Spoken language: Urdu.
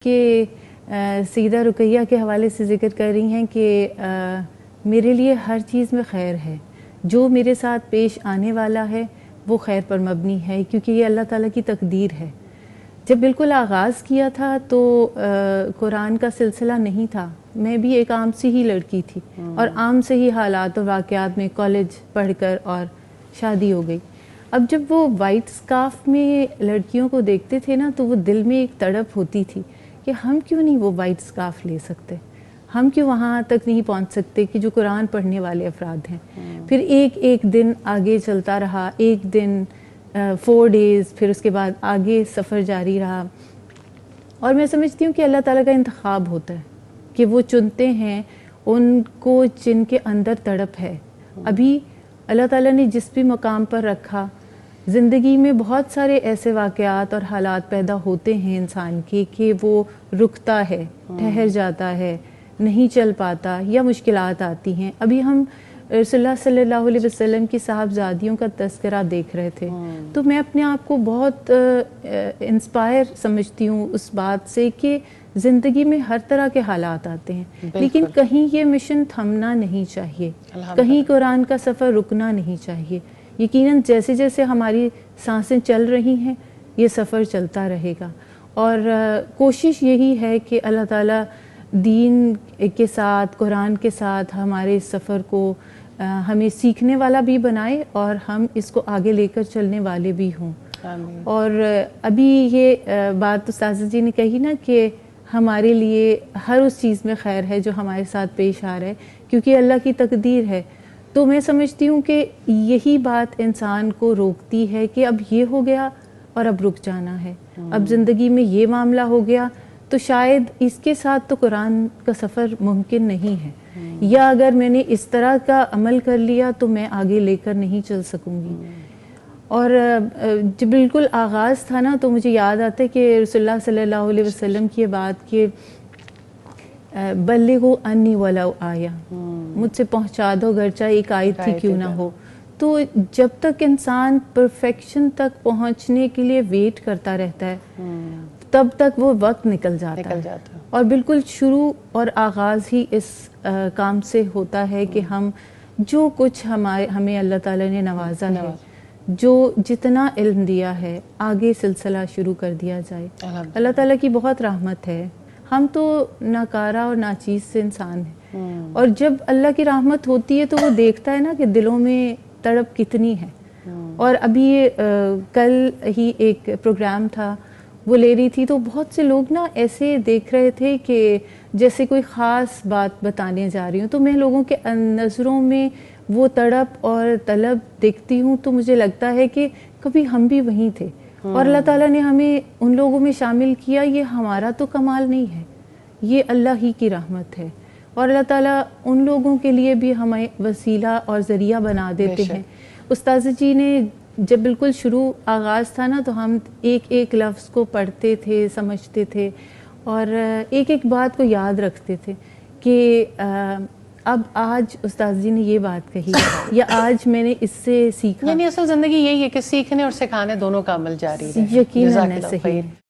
کہ سیدہ رقیہ کے حوالے سے ذکر کر رہی ہیں کہ میرے لیے ہر چیز میں خیر ہے، جو میرے ساتھ پیش آنے والا ہے وہ خیر پر مبنی ہے، کیونکہ یہ اللہ تعالیٰ کی تقدیر ہے۔ جب بالکل آغاز کیا تھا تو قرآن کا سلسلہ نہیں تھا، میں بھی ایک عام سی ہی لڑکی تھی اور عام سے ہی حالات اور واقعات میں کالج پڑھ کر اور شادی ہو گئی۔ اب جب وہ وائٹ اسکارف میں لڑکیوں کو دیکھتے تھے نا تو وہ دل میں ایک تڑپ ہوتی تھی کہ ہم کیوں نہیں وہ وائٹ اسکارف لے سکتے، ہم کیوں وہاں تک نہیں پہنچ سکتے کہ جو قرآن پڑھنے والے افراد ہیں۔ پھر ایک ایک دن آگے چلتا رہا، ایک دن 4 days، پھر اس کے بعد آگے سفر جاری رہا، اور میں سمجھتی ہوں کہ اللہ تعالیٰ کا انتخاب ہوتا ہے کہ وہ چنتے ہیں ان کو جن کے اندر تڑپ ہے۔ ابھی اللہ تعالیٰ نے جس بھی مقام پر رکھا، زندگی میں بہت سارے ایسے واقعات اور حالات پیدا ہوتے ہیں انسان کے کہ وہ رکتا ہے، ٹھہر جاتا ہے، نہیں چل پاتا یا مشکلات آتی ہیں۔ ابھی ہم رسول اللہ صلی اللہ علیہ وسلم کی صاحبزادیوں کا تذکرہ دیکھ رہے تھے، تو میں اپنے آپ کو بہت انسپائر سمجھتی ہوں اس بات سے کہ زندگی میں ہر طرح کے حالات آتے ہیں، لیکن کہیں یہ مشن تھمنا نہیں چاہیے، کہیں قرآن کا سفر رکنا نہیں چاہیے۔ یقیناً جیسے جیسے ہماری سانسیں چل رہی ہیں یہ سفر چلتا رہے گا، اور کوشش یہی ہے کہ اللہ تعالیٰ دین کے ساتھ، قرآن کے ساتھ ہمارے سفر کو ہمیں سیکھنے والا بھی بنائے اور ہم اس کو آگے لے کر چلنے والے بھی ہوں۔ اور ابھی یہ بات استاذہ جی نے کہی نا کہ ہمارے لیے ہر اس چیز میں خیر ہے جو ہمارے ساتھ پیش آ رہا ہے، کیونکہ اللہ کی تقدیر ہے، تو میں سمجھتی ہوں کہ یہی بات انسان کو روکتی ہے کہ اب یہ ہو گیا اور اب رک جانا ہے، اب زندگی میں یہ معاملہ ہو گیا تو شاید اس کے ساتھ تو قرآن کا سفر ممکن نہیں ہے، یا اگر میں نے اس طرح کا عمل کر لیا تو میں آگے لے کر نہیں چل سکوں گی۔ اور جب بالکل آغاز تھا نا تو مجھے یاد آتا ہے کہ رسول اللہ صلی اللہ علیہ وسلم کی بات کہ بلغوا انی ولو آیہ، مجھ سے پہنچا دو گرچہ ایک آیت ہی کیوں نہ ہو۔ تو جب تک انسان پرفیکشن تک پہنچنے کے لیے ویٹ کرتا رہتا ہے تب تک وہ وقت نکل جاتا ہے، اور بالکل شروع اور آغاز ہی اس کام سے ہوتا ہے کہ ہم جو کچھ ہمیں اللہ تعالیٰ نے نوازا ہے، جو جتنا علم دیا ہے، آگے سلسلہ شروع کر دیا جائے۔ اللہ تعالیٰ کی بہت رحمت ہے، ہم تو ناکارہ اور ناچیز سے انسان ہیں، اور جب اللہ کی رحمت ہوتی ہے تو وہ دیکھتا ہے نا کہ دلوں میں تڑپ کتنی ہے۔ اور ابھی کل ہی ایک پروگرام تھا، وہ لے رہی تھی تو بہت سے لوگ نا ایسے دیکھ رہے تھے کہ جیسے کوئی خاص بات بتانے جا رہی ہوں، تو میں لوگوں کے نظروں میں وہ تڑپ اور طلب دیکھتی ہوں تو مجھے لگتا ہے کہ کبھی ہم بھی وہیں تھے، اور اللہ تعالیٰ نے ہمیں ان لوگوں میں شامل کیا۔ یہ ہمارا تو کمال نہیں ہے، یہ اللہ ہی کی رحمت ہے، اور اللہ تعالیٰ ان لوگوں کے لیے بھی ہمیں وسیلہ اور ذریعہ بنا دیتے ہیں۔ استاذہ جی نے جب بالکل شروع آغاز تھا نا تو ہم ایک ایک لفظ کو پڑھتے تھے، سمجھتے تھے، اور ایک ایک بات کو یاد رکھتے تھے کہ اب آج استاذ جی نے یہ بات کہی یا آج میں نے اس سے سیکھا۔ یعنی اصل زندگی یہی ہے کہ سیکھنے اور سکھانے دونوں کا عمل جاری ہے۔ یقیناً ایسے ہی ہے۔